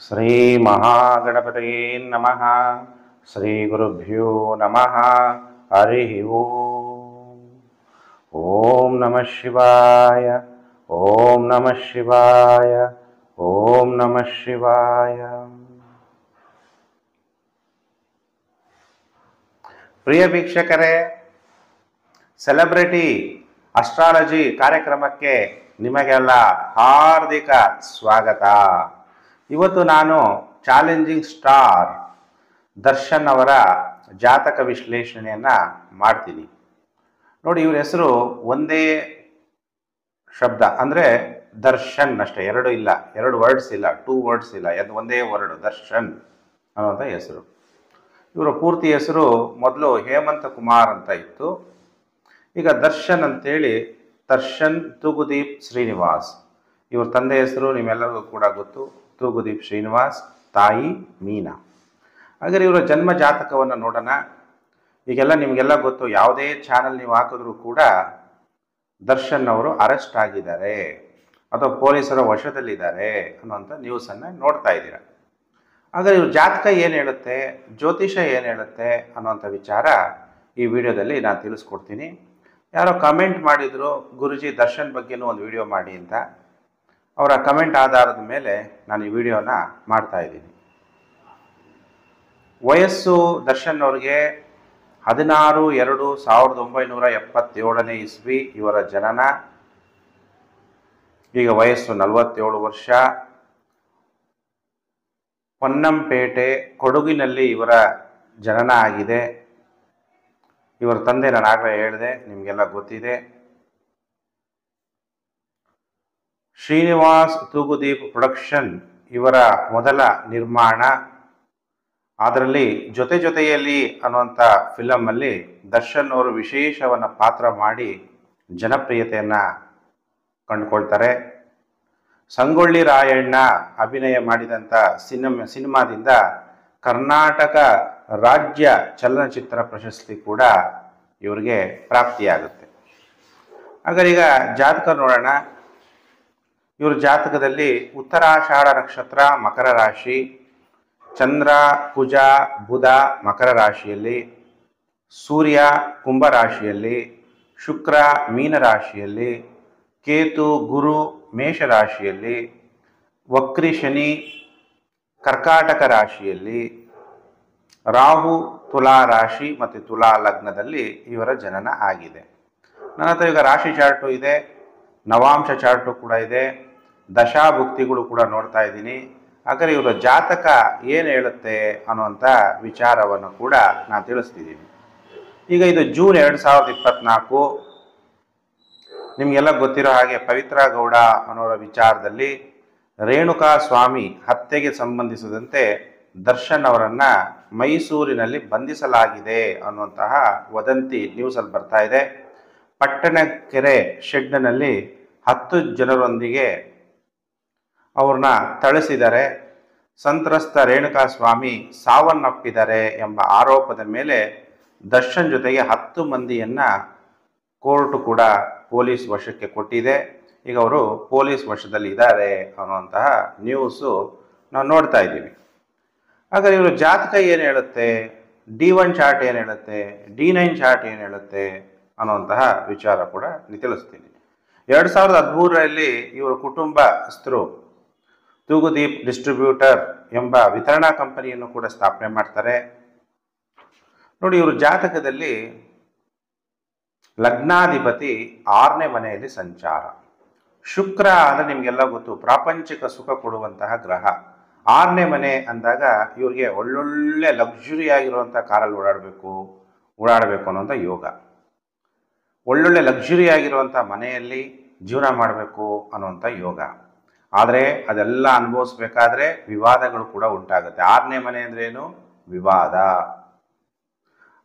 ಶ್ರೀ ಮಹಾಗಣಪತಯೇ ನಮಃ. ಶ್ರೀ ಗುರುಭ್ಯೋ ನಮಃ. ಹರಿ ಓಂ. ಓಂ ನಮಃ ಶಿವಾಯ. ಓಂ ನಮಃ ಶಿವಾಯ. ಓಂ ನಮಃ ಶಿವಾಯ. ಪ್ರಿಯ ವೀಕ್ಷಕರೇ, ಸೆಲೆಬ್ರಿಟಿ ಅಸ್ಟ್ರಾಲಜಿ ಕಾರ್ಯಕ್ರಮಕ್ಕೆ ನಿಮಗೆಲ್ಲ ಹಾರ್ದಿಕ ಸ್ವಾಗತ. ಇವತ್ತು ನಾನು ಚಾಲೆಂಜಿಂಗ್ ಸ್ಟಾರ್ ದರ್ಶನ್ ಅವರ ಜಾತಕ ವಿಶ್ಲೇಷಣೆಯನ್ನು ಮಾಡ್ತೀನಿ. ನೋಡಿ, ಇವ್ರ ಹೆಸರು ಒಂದೇ ಶಬ್ದ, ಅಂದರೆ ದರ್ಶನ್ ಅಷ್ಟೇ, ಎರಡು ಇಲ್ಲ, ಎರಡು ವರ್ಡ್ಸ್ ಇಲ್ಲ, 2 ವರ್ಡ್ಸ್ ಇಲ್ಲ, ಒಂದೇ ವರ್ಡ್ ದರ್ಶನ್ ಅನ್ನುವಂಥ ಹೆಸರು. ಇವರ ಪೂರ್ತಿ ಹೆಸರು ಮೊದಲು ಹೇಮಂತ ಕುಮಾರ್ ಅಂತ ಇತ್ತು. ಈಗ ದರ್ಶನ್ ಅಂತೇಳಿ ದರ್ಶನ್ ತೂಗುದೀಪ್ ಶ್ರೀನಿವಾಸ್. ಇವ್ರ ತಂದೆ ಹೆಸರು ನಿಮ್ಮೆಲ್ಲರಿಗೂ ಕೂಡ ಗೊತ್ತು, ತೂಗುದೀಪ್ ಶ್ರೀನಿವಾಸ್, ತಾಯಿ ಮೀನಾ. ಹಾಗಾದರೆ ಇವರ ಜನ್ಮ ಜಾತಕವನ್ನು ನೋಡೋಣ. ಈಗೆಲ್ಲ ನಿಮಗೆಲ್ಲ ಗೊತ್ತು, ಯಾವುದೇ ಚಾನಲ್ ನೀವು ಹಾಕಿದ್ರೂ ಕೂಡ ದರ್ಶನ್ ಅವರು ಅರೆಸ್ಟ್ ಆಗಿದ್ದಾರೆ ಅಥವಾ ಪೊಲೀಸರ ವಶದಲ್ಲಿದ್ದಾರೆ ಅನ್ನುವಂಥ ನ್ಯೂಸನ್ನು ನೋಡ್ತಾ ಇದ್ದೀರ. ಹಾಗಾದರೆ ಇವ್ರ ಜಾತಕ ಏನು ಹೇಳುತ್ತೆ, ಜ್ಯೋತಿಷ ಏನು ಹೇಳುತ್ತೆ ಅನ್ನುವಂಥ ವಿಚಾರ ಈ ವಿಡಿಯೋದಲ್ಲಿ ನಾನು ತಿಳಿಸ್ಕೊಡ್ತೀನಿ. ಯಾರೋ ಕಮೆಂಟ್ ಮಾಡಿದರು, ಗುರುಜಿ ದರ್ಶನ್ ಬಗ್ಗೆನೂ ಒಂದು ವಿಡಿಯೋ ಮಾಡಿ ಅಂತ. ಅವರ ಕಮೆಂಟ್ ಆಧಾರದ ಮೇಲೆ ನಾನು ಈ ವಿಡಿಯೋನ ಮಾಡ್ತಾ ಇದ್ದೀನಿ. ವಯಸ್ಸು ದರ್ಶನ್ ಅವ್ರಿಗೆ 16/2/1977 ಇಸ್ವಿ ಇವರ ಜನನ. ಈಗ ವಯಸ್ಸು 47 ವರ್ಷ. ಪೊನ್ನಂಪೇಟೆ ಕೊಡಗಿನಲ್ಲಿ ಇವರ ಜನನ ಆಗಿದೆ. ಇವರ ತಂದೆ ನಾನು ಆಗಲೇ ಹೇಳಿದೆ, ನಿಮಗೆಲ್ಲ ಗೊತ್ತಿದೆ. ಶ್ರೀನಿವಾಸ್ ತೂಗುದೀಪ್ ಪ್ರೊಡಕ್ಷನ್ ಇವರ ಮೊದಲ ನಿರ್ಮಾಣ. ಅದರಲ್ಲಿ ಜೊತೆಯಲ್ಲಿ ಅನ್ನುವಂಥ ಫಿಲಮಲ್ಲಿ ದರ್ಶನ್ ಅವರು ವಿಶೇಷವನ್ನು ಪಾತ್ರ ಮಾಡಿ ಜನಪ್ರಿಯತೆಯನ್ನು ಕಂಡುಕೊಳ್ತಾರೆ. ಸಂಗೊಳ್ಳಿ ರಾಯಣ್ಣ ಅಭಿನಯ ಮಾಡಿದಂಥ ಸಿನಿಮಾದಿಂದ ಕರ್ನಾಟಕ ರಾಜ್ಯ ಚಲನಚಿತ್ರ ಪ್ರಶಸ್ತಿ ಕೂಡ ಇವರಿಗೆ ಪ್ರಾಪ್ತಿಯಾಗುತ್ತೆ. ಹಾಗಾದ್ರೆ ಈಗ ಜಾತಕ ನೋಡೋಣ. ಇವ್ರ ಜಾತಕದಲ್ಲಿ ಉತ್ತರಾಷಾಢ ನಕ್ಷತ್ರ ಮಕರ ರಾಶಿ, ಚಂದ್ರ ಕುಜ ಬುಧ ಮಕರ ರಾಶಿಯಲ್ಲಿ, ಸೂರ್ಯ ಕುಂಭ ರಾಶಿಯಲ್ಲಿ, ಶುಕ್ರ ಮೀನ ರಾಶಿಯಲ್ಲಿ, ಕೇತು ಗುರು ಮೇಷ ರಾಶಿಯಲ್ಲಿ, ವಕ್ರಿ ಶನಿ ಕರ್ಕಾಟಕ ರಾಶಿಯಲ್ಲಿ, ರಾಹು ತುಲಾ ರಾಶಿ ಮತ್ತು ತುಲಾ ಲಗ್ನದಲ್ಲಿ ಇವರ ಜನನ ಆಗಿದೆ. ನನ್ನ ಹತ್ರ ಈಗ ರಾಶಿ ಚಾರ್ಟು ಇದೆ, ನವಾಂಶ ಚಾರ್ಟು ಕೂಡ ಇದೆ, ದಶಾಭುಕ್ತಿಗಳು ಕೂಡ ನೋಡ್ತಾ ಇದ್ದೀನಿ. ಹಾಗಾದರೆ ಇವರ ಜಾತಕ ಏನು ಹೇಳುತ್ತೆ ಅನ್ನುವಂಥ ವಿಚಾರವನ್ನು ಕೂಡ ನಾನು ತಿಳಿಸ್ತಿದ್ದೀನಿ. ಈಗ ಇದು ಜೂನ್ 2024. ನಿಮಗೆಲ್ಲ ಗೊತ್ತಿರೋ ಹಾಗೆ ಪವಿತ್ರ ಗೌಡ ಅನ್ನೋರ ವಿಚಾರದಲ್ಲಿ ರೇಣುಕಾ ಸ್ವಾಮಿ ಹತ್ಯೆಗೆ ಸಂಬಂಧಿಸಿದಂತೆ ದರ್ಶನ್ ಅವರನ್ನು ಮೈಸೂರಿನಲ್ಲಿ ಬಂಧಿಸಲಾಗಿದೆ ಅನ್ನುವಂತಹ ವದಂತಿ ನ್ಯೂಸಲ್ಲಿ ಬರ್ತಾ ಇದೆ. ಪಟ್ಟಣಕೆರೆ ಶೆಡ್ನಲ್ಲಿ 10 ಜನರೊಂದಿಗೆ ಅವ್ರನ್ನ ಥಳಿಸಿದ್ದಾರೆ. ಸಂತ್ರಸ್ತ ರೇಣುಕಾ ಸ್ವಾಮಿ ಸಾವನ್ನಪ್ಪಿದ್ದಾರೆ ಎಂಬ ಆರೋಪದ ಮೇಲೆ ದರ್ಶನ್ ಜೊತೆಗೆ 10 ಮಂದಿಯನ್ನು ಕೋರ್ಟ್ ಕೂಡ ಪೊಲೀಸ್ ವಶಕ್ಕೆ ಕೊಟ್ಟಿದೆ. ಈಗ ಅವರು ಪೊಲೀಸ್ ವಶದಲ್ಲಿ ಇದ್ದಾರೆ ಅನ್ನುವಂತಹ ನ್ಯೂಸು ನಾವು ನೋಡ್ತಾ ಇದ್ದೀವಿ. ಹಾಗಾದ್ರೆ ಇವರು ಜಾತಕ ಏನು ಹೇಳುತ್ತೆ, D1 ಚಾರ್ಟ್ ಏನು ಹೇಳುತ್ತೆ, D9 ಚಾರ್ಟ್ ಏನು ಹೇಳುತ್ತೆ ಅನ್ನುವಂತಹ ವಿಚಾರ ಕೂಡ ತಿಳಿಸ್ತೀನಿ. 2013ರಲ್ಲಿ ಇವರ ಕುಟುಂಬಸ್ಥರು ತೂಗುದೀಪ್ ಡಿಸ್ಟ್ರಿಬ್ಯೂಟರ್ ಎಂಬ ವಿತರಣಾ ಕಂಪನಿಯನ್ನು ಕೂಡ ಸ್ಥಾಪನೆ ಮಾಡ್ತಾರೆ. ನೋಡಿ, ಇವರು ಜಾತಕದಲ್ಲಿ ಲಗ್ನಾಧಿಪತಿ 6ನೇ ಮನೆಯಲ್ಲಿ ಸಂಚಾರ. ಶುಕ್ರ ಅಂದರೆ ನಿಮಗೆಲ್ಲ ಗೊತ್ತು, ಪ್ರಾಪಂಚಿಕ ಸುಖ ಕೊಡುವಂತಹ ಗ್ರಹ. 6ನೇ ಮನೆ ಅಂದಾಗ ಇವ್ರಿಗೆ ಒಳ್ಳೊಳ್ಳೆ ಲಕ್ಸುರಿ ಆಗಿರುವಂಥ ಕಾರಲ್ಲಿ ಓಡಾಡಬೇಕು ಅನ್ನೋಂಥ ಯೋಗ. ಒಳ್ಳೊಳ್ಳೆ ಲಕ್ಸುರಿ ಆಗಿರುವಂಥ ಮನೆಯಲ್ಲಿ ಜೀವನ ಮಾಡಬೇಕು ಅನ್ನುವಂಥ ಯೋಗ. ಆದರೆ ಅದೆಲ್ಲ ಅನುಭವಿಸ್ಬೇಕಾದ್ರೆ ವಿವಾದಗಳು ಕೂಡ ಉಂಟಾಗುತ್ತೆ. 6ನೇ ಮನೆ ಅಂದ್ರೇನು? ವಿವಾದ.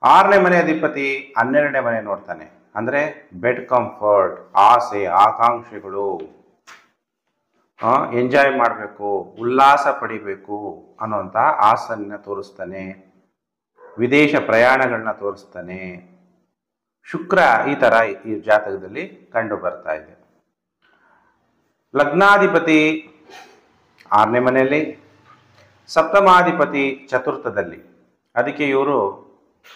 6ನೇ ಮನೆ ಅಧಿಪತಿ 12ನೇ ಮನೆ ನೋಡ್ತಾನೆ, ಅಂದರೆ ಬೆಡ್ ಕಂಫರ್ಟ್, ಆಸೆ ಆಕಾಂಕ್ಷೆಗಳು, ಎಂಜಾಯ್ ಮಾಡಬೇಕು, ಉಲ್ಲಾಸ ಪಡಿಬೇಕು ಅನ್ನೋಂಥ ಆಸೆಯನ್ನು ತೋರಿಸ್ತಾನೆ. ವಿದೇಶ ಪ್ರಯಾಣಗಳನ್ನ ತೋರಿಸ್ತಾನೆ. ಶುಕ್ರ ಈ ಥರ ಈ ಜಾತಕದಲ್ಲಿ ಕಂಡು ಬರ್ತಾ ಇದೆ. ಲಗ್ನಾಧಿಪತಿ 6ನೇ ಮನೆಯಲ್ಲಿ, ಸಪ್ತಮಾಧಿಪತಿ ಚತುರ್ಥದಲ್ಲಿ. ಅದಕ್ಕೆ ಇವರು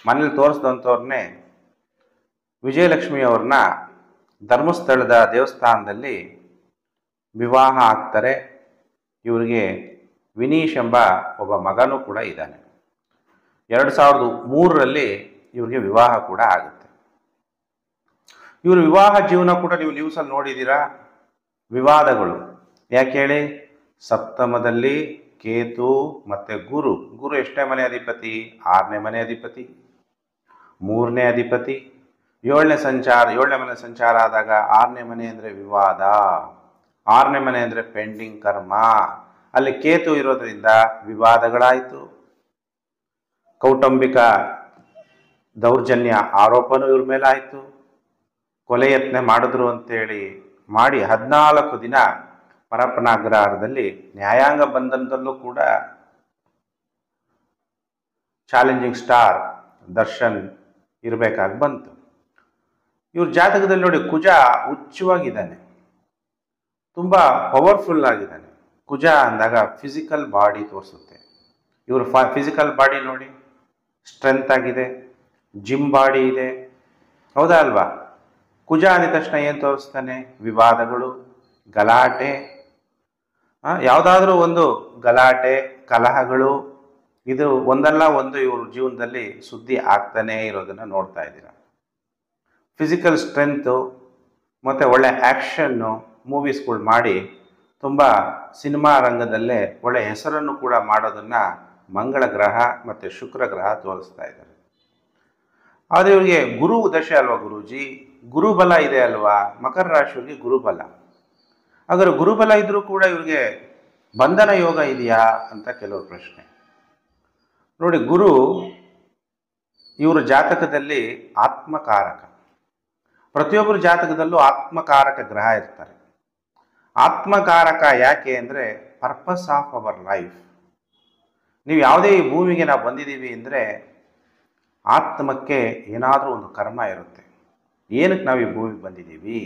ಮನೇಲಿ ತೋರಿಸಿದಂಥವ್ರನ್ನೇ ವಿಜಯಲಕ್ಷ್ಮಿಯವ್ರನ್ನ ಧರ್ಮಸ್ಥಳದ ದೇವಸ್ಥಾನದಲ್ಲಿ ವಿವಾಹ ಆಗ್ತಾರೆ. ಇವರಿಗೆ ವಿನೀಶ್ ಎಂಬ ಒಬ್ಬ ಮಗನೂ ಕೂಡ ಇದ್ದಾನೆ. 2003ರಲ್ಲಿ ಇವರಿಗೆ ವಿವಾಹ ಕೂಡ ಆಗುತ್ತೆ. ಇವರು ವಿವಾಹ ಜೀವನ ಕೂಡ ನೀವು ನ್ಯೂಸಲ್ಲಿ ನೋಡಿದ್ದೀರಾ. ವಿವಾದಗಳು ಯಾಕೆ ಹೇಳಿ, ಸಪ್ತಮದಲ್ಲಿ ಕೇತು ಮತ್ತು ಗುರು ಎಷ್ಟನೇ ಮನೆ ಅಧಿಪತಿ? 6ನೇ ಮನೆ ಅಧಿಪತಿ, 3ನೇ ಅಧಿಪತಿ. 7ನೇ ಮನೆ ಸಂಚಾರ ಆದಾಗ 6ನೇ ಮನೆ ಅಂದರೆ ವಿವಾದ, 6ನೇ ಮನೆ ಅಂದರೆ ಪೆಂಡಿಂಗ್ ಕರ್ಮ. ಅಲ್ಲಿ ಕೇತು ಇರೋದ್ರಿಂದ ವಿವಾದಗಳಾಯಿತು. ಕೌಟುಂಬಿಕ ದೌರ್ಜನ್ಯ ಆರೋಪನೂ ಇವ್ರ ಮೇಲೆ ಆಯಿತು. ಕೊಲೆ ಯತ್ನ ಮಾಡಿದ್ರು ಅಂತೇಳಿ ಮಾಡಿ 14 ದಿನ ಪರಪ್ಪನಾಗ್ರಹಾರದಲ್ಲಿ ನ್ಯಾಯಾಂಗ ಬಂಧನದಲ್ಲೂ ಕೂಡ ಚಾಲೆಂಜಿಂಗ್ ಸ್ಟಾರ್ ದರ್ಶನ್ ಇರಬೇಕಾಗಿ ಬಂತು. ಇವ್ರ ಜಾತಕದಲ್ಲಿ ನೋಡಿ, ಕುಜ ಉಚ್ಚವಾಗಿದ್ದಾನೆ, ತುಂಬ ಪವರ್ಫುಲ್ ಆಗಿದ್ದಾನೆ. ಕುಜ ಅಂದಾಗ ಫಿಸಿಕಲ್ ಬಾಡಿ ತೋರಿಸುತ್ತೆ. ಇವ್ರ ಫಿಸಿಕಲ್ ಬಾಡಿ ನೋಡಿ, ಸ್ಟ್ರೆಂತ್ ಆಗಿದೆ, ಜಿಮ್ ಬಾಡಿ ಇದೆ, ಹೌದಾ ಅಲ್ವಾ? ಕುಜ ಅಂದ ತಕ್ಷಣ ಏನು ತೋರಿಸ್ತಾನೆ? ವಿವಾದಗಳು, ಗಲಾಟೆ, ಯಾವುದಾದ್ರೂ ಒಂದು ಗಲಾಟೆ, ಕಲಹಗಳು, ಇದು ಒಂದಲ್ಲ ಒಂದು ಇವ್ರ ಜೀವನದಲ್ಲಿ ಸುದ್ದಿ ಆಗ್ತಾನೇ ಇರೋದನ್ನು ನೋಡ್ತಾ ಇದ್ದೀರ. ಫಿಸಿಕಲ್ ಸ್ಟ್ರೆಂತು ಮತ್ತು ಒಳ್ಳೆ ಆ್ಯಕ್ಷನ್ನು ಮೂವೀಸ್ಗಳು ಮಾಡಿ ತುಂಬ ಸಿನಿಮಾ ರಂಗದಲ್ಲೇ ಒಳ್ಳೆ ಹೆಸರನ್ನು ಕೂಡ ಮಾಡೋದನ್ನು ಮಂಗಳ ಗ್ರಹ ಮತ್ತು ಶುಕ್ರ ಗ್ರಹ ತೋರಿಸ್ತಾ ಇದ್ದಾರೆ. ಆದರೆ ಇವರಿಗೆ ಗುರು ದಶೆ ಅಲ್ವಾ ಗುರೂಜಿ, ಗುರುಬಲ ಇದೆ ಅಲ್ವಾ? ಮಕರ ರಾಶಿಯವರಿಗೆ ಗುರುಬಲ. ಹಾಗಾದ್ರೆ ಗುರುಬಲ ಇದ್ದರೂ ಕೂಡ ಇವ್ರಿಗೆ ಬಂಧನ ಯೋಗ ಇದೆಯಾ ಅಂತ ಕೆಲವರು ಪ್ರಶ್ನೆ. ನೋಡಿ, ಗುರು ಇವರ ಜಾತಕದಲ್ಲಿ ಆತ್ಮಕಾರಕ. ಪ್ರತಿಯೊಬ್ಬರ ಜಾತಕದಲ್ಲೂ ಆತ್ಮಕಾರಕ ಗ್ರಹ ಇರ್ತಾರೆ. ಆತ್ಮಕಾರಕ ಯಾಕೆ ಅಂದರೆ ಪರ್ಪಸ್ ಆಫ್ ಅವರ್ ಲೈಫ್. ನೀವು ಯಾವುದೇ ಈ ಭೂಮಿಗೆ ನಾವು ಬಂದಿದ್ದೀವಿ ಅಂದರೆ ಆತ್ಮಕ್ಕೆ ಏನಾದರೂ ಒಂದು ಕರ್ಮ ಇರುತ್ತೆ. ಏನಕ್ಕೆ ನಾವು ಈ ಭೂಮಿಗೆ ಬಂದಿದ್ದೀವಿ?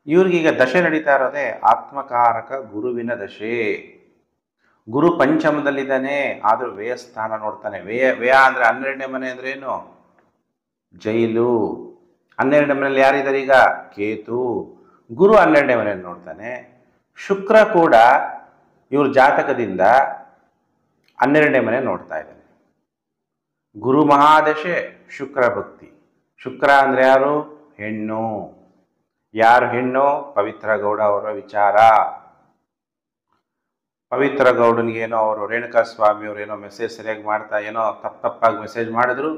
ಇವ್ರಿಗೀಗ ದಶೆ ನಡೀತಾ ಇರೋದೇ ಆತ್ಮಕಾರಕ ಗುರುವಿನ ದಶೆ. ಗುರು ಪಂಚಮದಲ್ಲಿದ್ದಾನೆ, ಆದರೂ ವ್ಯಯಸ್ಥಾನ ನೋಡ್ತಾನೆ. ವ್ಯಯ ಅಂದರೆ 12ನೇ ಮನೆ ಅಂದರೆ ಏನು? ಜೈಲು. 12ನೇ ಮನೆಯಲ್ಲಿ ಯಾರಿದ್ದಾರೆ ಈಗ? ಕೇತು. ಗುರು 12ನೇ ಮನೆಯನ್ನು ನೋಡ್ತಾನೆ. ಶುಕ್ರ ಕೂಡ ಇವ್ರ ಜಾತಕದಿಂದ 12ನೇ ಮನೆ ನೋಡ್ತಾ ಇದ್ದಾನೆ. ಗುರು ಮಹಾದಶೆ, ಶುಕ್ರ ಭಕ್ತಿ. ಶುಕ್ರ ಅಂದರೆ ಯಾರು? ಹೆಣ್ಣು. ಯಾರು ಹೆಣ್ಣು? ಪವಿತ್ರ ಗೌಡ ಅವರ ವಿಚಾರ. ಪವಿತ್ರ ಗೌಡನಿಗೇನೋ ಅವರು ರೇಣುಕಾ ಸ್ವಾಮಿಯವರು ಏನೋ ಮೆಸೇಜ್ ಸರಿಯಾಗಿ ಮಾಡ್ತಾ ಏನೋ ತಪ್ಪಾಗಿ ಮೆಸೇಜ್ ಮಾಡಿದ್ರು,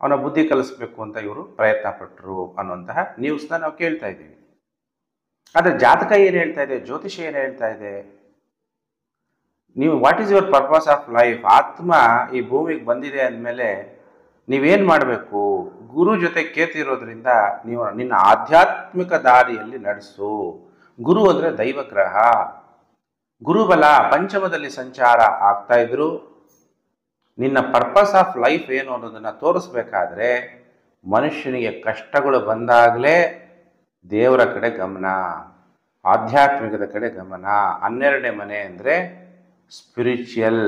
ಅವನ ಬುದ್ಧಿ ಕಲಿಸ್ಬೇಕು ಅಂತ ಇವರು ಪ್ರಯತ್ನ ಪಟ್ಟರು ಅನ್ನುವಂತಹ ನ್ಯೂಸ್ನ ನಾವು ಕೇಳ್ತಾ ಇದ್ದೀವಿ. ಆದರೆ ಜಾತಕ ಏನು ಹೇಳ್ತಾ ಇದೆ? ಜ್ಯೋತಿಷ ಏನು ಹೇಳ್ತಾ ಇದೆ? ನೀವು what is your purpose of life? ಆತ್ಮ ಈ ಭೂಮಿಗೆ ಬಂದಿದೆ ಅಂದಮೇಲೆ ನೀವೇನು ಮಾಡಬೇಕು? ಗುರು ಜೊತೆ ಕೇತಿರೋದ್ರಿಂದ ನೀವು ನಿನ್ನ ಆಧ್ಯಾತ್ಮಿಕ ದಾರಿಯಲ್ಲಿ ನಡೆಸು. ಗುರು ಅಂದರೆ ದೈವಗ್ರಹ. ಗುರುಬಲ ಪಂಚಮದಲ್ಲಿ ಸಂಚಾರ ಆಗ್ತಾ ಇದ್ರು ನಿನ್ನ ಪರ್ಪಸ್ ಆಫ್ ಲೈಫ್ ಏನು ಅನ್ನೋದನ್ನು ತೋರಿಸ್ಬೇಕಾದ್ರೆ ಮನುಷ್ಯನಿಗೆ ಕಷ್ಟಗಳು ಬಂದಾಗಲೇ ದೇವರ ಕಡೆ ಗಮನ, ಆಧ್ಯಾತ್ಮಿಕದ ಕಡೆ ಗಮನ. 12ನೇ ಮನೆ ಅಂದರೆ ಸ್ಪಿರಿಚುವಲ್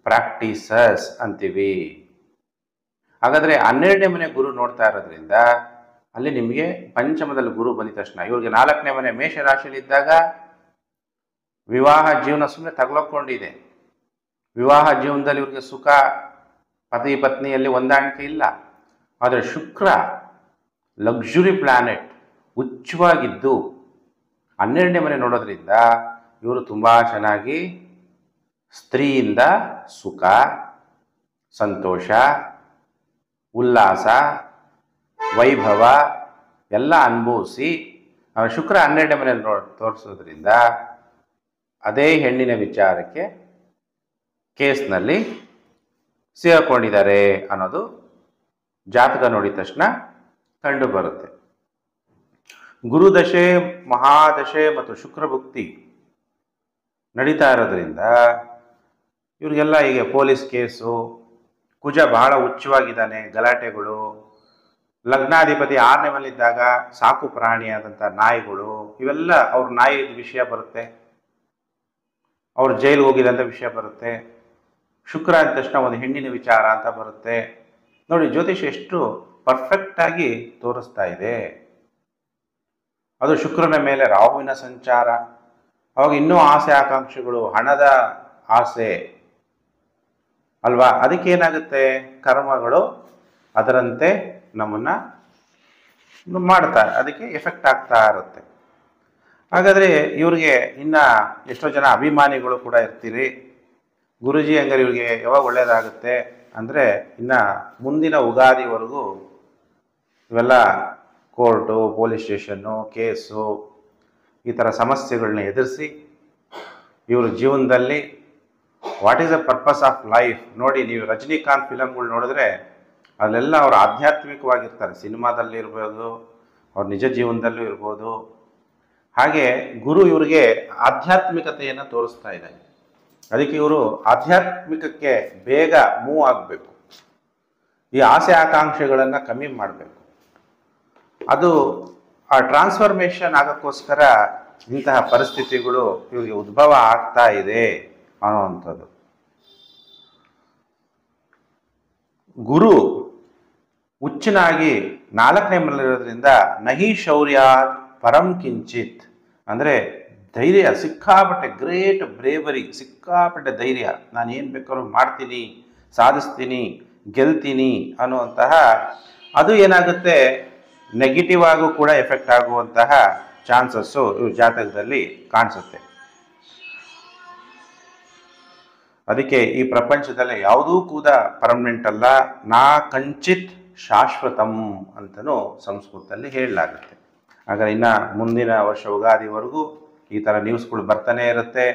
ಪ್ರಾಕ್ಟೀಸಸ್ ಅಂತೀವಿ. ಹಾಗಾದರೆ 12ನೇ ಮನೆ ಗುರು ನೋಡ್ತಾ ಇರೋದ್ರಿಂದ ಅಲ್ಲಿ ನಿಮಗೆ ಪಂಚಮದಲ್ಲಿ ಗುರು ಬಂದಿದ ತಕ್ಷಣ ಇವ್ರಿಗೆ 4ನೇ ಮನೆ ಮೇಷರಾಶಿಯಲ್ಲಿದ್ದಾಗ ವಿವಾಹ ಜೀವನ ಸುಮ್ಮನೆ ತಗಲಕೊಂಡಿದೆ. ವಿವಾಹ ಜೀವನದಲ್ಲಿ ಇವ್ರಿಗೆ ಸುಖ, ಪತಿ ಪತ್ನಿಯಲ್ಲಿ ಹೊಂದಾಣಿಕೆ ಇಲ್ಲ. ಆದರೆ ಶುಕ್ರ ಲಕ್ಸುರಿ ಪ್ಲಾನೆಟ್ ಉಚ್ಚವಾಗಿದ್ದು 12ನೇ ಮನೆ ನೋಡೋದ್ರಿಂದ ಇವರು ತುಂಬ ಚೆನ್ನಾಗಿ ಸ್ತ್ರೀಯಿಂದ ಸುಖ, ಸಂತೋಷ, ಉಲ್ಲಾಸ, ವೈಭವ ಎಲ್ಲ ಅನುಭವಿಸಿ ಶುಕ್ರ 12ನೇ ಮನೆಯಲ್ಲಿ ತೋರಿಸೋದ್ರಿಂದ ಅದೇ ಹೆಣ್ಣಿನ ವಿಚಾರಕ್ಕೆ ಕೇಸ್ನಲ್ಲಿ ಸೇರಿಕೊಂಡಿದ್ದಾರೆ ಅನ್ನೋದು ಜಾತಕ ನೋಡಿದ ತಕ್ಷಣ ಕಂಡು ಬರುತ್ತೆ. ಗುರುದಶೆ, ಮಹಾದಶೆ ಮತ್ತು ಶುಕ್ರಭುಕ್ತಿ ನಡೀತಾ ಇರೋದ್ರಿಂದ ಇವ್ರಿಗೆಲ್ಲ ಈಗ ಪೊಲೀಸ್ ಕೇಸು, ಕುಜ ಬಹಳ ಉಚ್ಚವಾಗಿದ್ದಾನೆ, ಗಲಾಟೆಗಳು. ಲಗ್ನಾಧಿಪತಿ 6ನೇ ಮನೆಯಲ್ಲಿದ್ದಾಗ ಸಾಕು ಪ್ರಾಣಿಯಾದಂಥ ನಾಯಿಗಳು, ಇವೆಲ್ಲ ಅವ್ರ ನಾಯಿ ವಿಷಯ ಬರುತ್ತೆ. ಅವ್ರು ಜೈಲಿಗೆ ಹೋಗಿಲ್ಲ ಅಂತ ವಿಷಯ ಬರುತ್ತೆ. ಶುಕ್ರ ಅಂದ ತಕ್ಷಣ ಒಂದು ಹೆಣ್ಣಿನ ವಿಚಾರ ಅಂತ ಬರುತ್ತೆ. ನೋಡಿ, ಜ್ಯೋತಿಷ್ಯ ಎಷ್ಟು ಪರ್ಫೆಕ್ಟಾಗಿ ತೋರಿಸ್ತಾ ಇದೆ. ಅದು ಶುಕ್ರನ ಮೇಲೆ ರಾಹುವಿನ ಸಂಚಾರ, ಅವಾಗ ಇನ್ನೂ ಆಸೆ ಆಕಾಂಕ್ಷೆಗಳು, ಹಣದ ಆಸೆ ಅಲ್ವಾ. ಅದಕ್ಕೇನಾಗುತ್ತೆ, ಕರ್ಮಗಳು ಅದರಂತೆ ನಮ್ಮನ್ನು ಮಾಡ್ತಾರೆ, ಅದಕ್ಕೆ ಎಫೆಕ್ಟ್ ಆಗ್ತಾ ಇರುತ್ತೆ. ಹಾಗಾದರೆ ಇವ್ರಿಗೆ ಇನ್ನು ಎಷ್ಟೋ ಜನ ಅಭಿಮಾನಿಗಳು ಕೂಡ ಇರ್ತೀರಿ. ಗುರುಜಿ ಹಂಗಾರೆ ಇವ್ರಿಗೆ ಯಾವಾಗ ಒಳ್ಳೆಯದಾಗುತ್ತೆ ಅಂದರೆ, ಇನ್ನು ಮುಂದಿನ ಯುಗಾದಿವರೆಗೂ ಇವೆಲ್ಲ ಕೋರ್ಟು, ಪೊಲೀಸ್ ಸ್ಟೇಷನ್ನು, ಕೇಸು, ಈ ಥರ ಸಮಸ್ಯೆಗಳನ್ನ ಎದುರಿಸಿ ಇವ್ರ ಜೀವನದಲ್ಲಿ what is the purpose of life. ನೋಡಿ, ನೀವು ರಜನಿಕಾಂತ್ ಫಿಲಮ್ಗಳು ನೋಡಿದ್ರೆ ಅಲ್ಲೆಲ್ಲ ಅವರು ಆಧ್ಯಾತ್ಮಿಕವಾಗಿರ್ತಾರೆ. ಸಿನಿಮಾದಲ್ಲಿ ಇರ್ಬೋದು, ಅವ್ರ ನಿಜ ಜೀವನದಲ್ಲೂ ಇರ್ಬೋದು. ಹಾಗೆ ಗುರು ಇವ್ರಿಗೆ ಆಧ್ಯಾತ್ಮಿಕತೆಯನ್ನು ತೋರಿಸ್ತಾ ಇದೆ. ಅದಕ್ಕೆ ಇವರು ಆಧ್ಯಾತ್ಮಿಕಕ್ಕೆ ಬೇಗ ಮೂವ್ ಆಗಬೇಕು. ಈ ಆಸೆ ಆಕಾಂಕ್ಷೆಗಳನ್ನು ಕಮ್ಮಿ ಮಾಡಬೇಕು. ಅದು ಆ ಟ್ರಾನ್ಸ್ಫಾರ್ಮೇಷನ್ ಆಗೋಕ್ಕೋಸ್ಕರ ಇಂತಹ ಪರಿಸ್ಥಿತಿಗಳು ಇವರಿಗೆ ಉದ್ಭವ ಆಗ್ತಾ ಇದೆ ಅನ್ನುವಂಥದ್ದು. ಗುರು ಹುಚ್ಚನಾಗಿ 4ನೇ ಮನೆಯಲ್ಲಿರೋದ್ರಿಂದ ನಹಿ ಶೌರ್ಯಾತ್ ಪರಂ ಕಿಂಚಿತ್, ಅಂದರೆ ಧೈರ್ಯ, ಸಿಕ್ಕಾಪಟ್ಟೆ ಗ್ರೇಟ್ ಬ್ರೇವರಿ, ಸಿಕ್ಕಾಪಟ್ಟೆ ಧೈರ್ಯ, ನಾನು ಏನು ಬೇಕಾದ್ರೂ ಮಾಡ್ತೀನಿ, ಸಾಧಿಸ್ತೀನಿ, ಗೆಲ್ತೀನಿ ಅನ್ನುವಂತಹ ಅದು ಏನಾಗುತ್ತೆ, ನೆಗೆಟಿವ್ ಆಗೂ ಕೂಡ ಎಫೆಕ್ಟ್ ಆಗುವಂತಹ ಚಾನ್ಸಸ್ಸು ಇವ್ರ ಜಾತಕದಲ್ಲಿ ಕಾಣಿಸುತ್ತೆ. ಅದಕ್ಕೆ ಈ ಪ್ರಪಂಚದಲ್ಲಿ ಯಾವುದೂ ಕೂಡ ಪರ್ಮನೆಂಟ್ ಅಲ್ಲ, ನಾ ಕಂಚಿತ್ ಶಾಶ್ವತಂ ಅಂತಲೂ ಸಂಸ್ಕೃತದಲ್ಲಿ ಹೇಳಲಾಗುತ್ತೆ. ಹಾಗಾದ್ರೆ ಇನ್ನು ಮುಂದಿನ ವರ್ಷ ಯುಗಾದಿವರೆಗೂ ಈ ಥರ ನ್ಯೂಸ್ಗಳು ಬರ್ತಾನೆ ಇರುತ್ತೆ.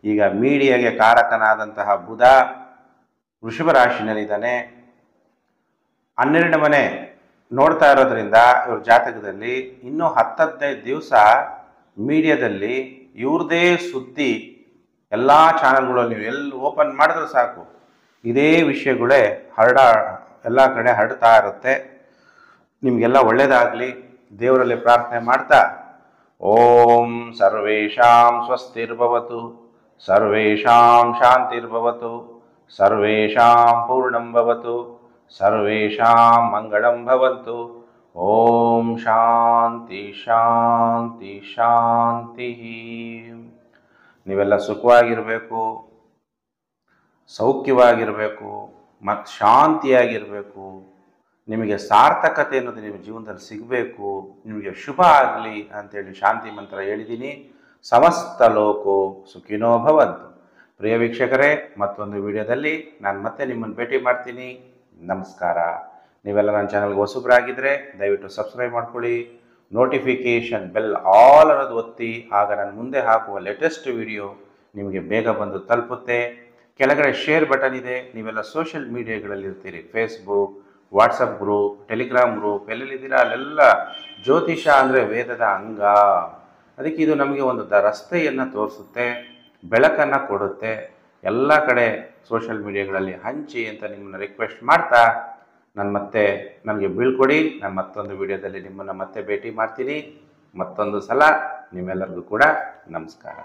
ಈಗ ಮೀಡಿಯಾಗೆ ಕಾರಕನಾದಂತಹ ಬುಧ ವೃಷಭ ರಾಶಿನಲ್ಲಿದ್ದಾನೆ. 12ನೇ ಮನೆ ನೋಡ್ತಾ ಇರೋದ್ರಿಂದ ಇವ್ರ ಜಾತಕದಲ್ಲಿ ಇನ್ನೂ 10-15 ದಿವಸ ಮೀಡಿಯಾದಲ್ಲಿ ಇವ್ರದೇ ಸುದ್ದಿ, ಎಲ್ಲ ಚಾನಲ್ಗಳಲ್ಲಿ ನೀವು ಎಲ್ಲಿ ಓಪನ್ ಮಾಡಿದ್ರೆ ಸಾಕು ಇದೇ ವಿಷಯಗಳೇ ಎಲ್ಲ ಕಡೆ ಹರಡ್ತಾ ಇರುತ್ತೆ. ನಿಮಗೆಲ್ಲ ಒಳ್ಳೆಯದಾಗಲಿ ದೇವರಲ್ಲಿ ಪ್ರಾರ್ಥನೆ ಮಾಡ್ತಾ, ಓಂ ಸರ್ವೇಷಾಂ ಸ್ವಸ್ತಿರ್ಭವತು, ಸರ್ವೇಷಾಂ ಶಾಂತಿರ್ಭವತು, ಸರ್ವೇಷಾಂ ಪೂರ್ಣಂ ಭವತು, ಸರ್ವೇಷಾಂ ಮಂಗಳಂ ಭವಂತು. ಓಂ ಶಾಂತಿ ಶಾಂತಿ ಶಾಂತಿ. ನೀವೆಲ್ಲ ಸುಖವಾಗಿರಬೇಕು, ಸೌಖ್ಯವಾಗಿರಬೇಕು ಮತ್ತು ಶಾಂತಿಯಾಗಿರಬೇಕು. ನಿಮಗೆ ಸಾರ್ಥಕತೆ ಅನ್ನೋದು ನಿಮ್ಮ ಜೀವನದಲ್ಲಿ ಸಿಗಬೇಕು. ನಿಮಗೆ ಶುಭ ಆಗಲಿ ಅಂತೇಳಿ ಶಾಂತಿ ಮಂತ್ರ ಹೇಳಿದ್ದೀನಿ. ಸಮಸ್ತ ಲೋಕೋ ಸುಖಿನೋ ಭವಂತು. ಪ್ರಿಯ ವೀಕ್ಷಕರೇ, ಮತ್ತೊಂದು ವಿಡಿಯೋದಲ್ಲಿ ನಾನು ಮತ್ತೆ ನಿಮ್ಮನ್ನು ಭೇಟಿ ಮಾಡ್ತೀನಿ. ನಮಸ್ಕಾರ. ನೀವೆಲ್ಲ ನನ್ನ ಚಾನಲ್ಗೆ ಹೊಸಬರಾಗಿದ್ದರೆ ದಯವಿಟ್ಟು ಸಬ್ಸ್ಕ್ರೈಬ್ ಮಾಡ್ಕೊಳ್ಳಿ. ನೋಟಿಫಿಕೇಷನ್ ಬೆಲ್ ಆಲ್ ಅನ್ನೋದು ಒತ್ತಿ, ಆಗ ನಾನು ಮುಂದೆ ಹಾಕುವ ಲೇಟೆಸ್ಟ್ ವಿಡಿಯೋ ನಿಮಗೆ ಬೇಗ ಬಂದು ತಲುಪುತ್ತೆ. ಕೆಳಗಡೆ ಶೇರ್ ಬಟನ್ ಇದೆ. ನೀವೆಲ್ಲ ಸೋಷಿಯಲ್ ಮೀಡಿಯಾಗಳಲ್ಲಿ ಇರ್ತೀರಿ, Facebook, WhatsApp group, Telegram group, ಎಲ್ಲೆಲ್ಲಿದ್ದೀರಾ ಅಲ್ಲೆಲ್ಲ ಜ್ಯೋತಿಷ ಅಂದರೆ ವೇದದ ಅಂಗ. ಅದಕ್ಕೆ ಇದು ನಮಗೆ ಒಂದು ರಸ್ತೆಯನ್ನು ತೋರಿಸುತ್ತೆ, ಬೆಳಕನ್ನು ಕೊಡುತ್ತೆ. ಎಲ್ಲ ಕಡೆ ಸೋಷಿಯಲ್ ಮೀಡಿಯಾಗಳಲ್ಲಿ ಹಂಚಿ ಅಂತ ನಿಮ್ಮನ್ನು ರಿಕ್ವೆಸ್ಟ್ ಮಾಡ್ತಾ, ನನಗೆ ಬೀಳ್ಕೊಡಿ. ನಾನು ಮತ್ತೊಂದು ವಿಡಿಯೋದಲ್ಲಿ ನಿಮ್ಮನ್ನು ಮತ್ತೆ ಭೇಟಿ ಮಾಡ್ತೀನಿ. ಮತ್ತೊಂದು ಸಲ ನಿಮ್ಮೆಲ್ಲರಿಗೂ ಕೂಡ ನಮಸ್ಕಾರ.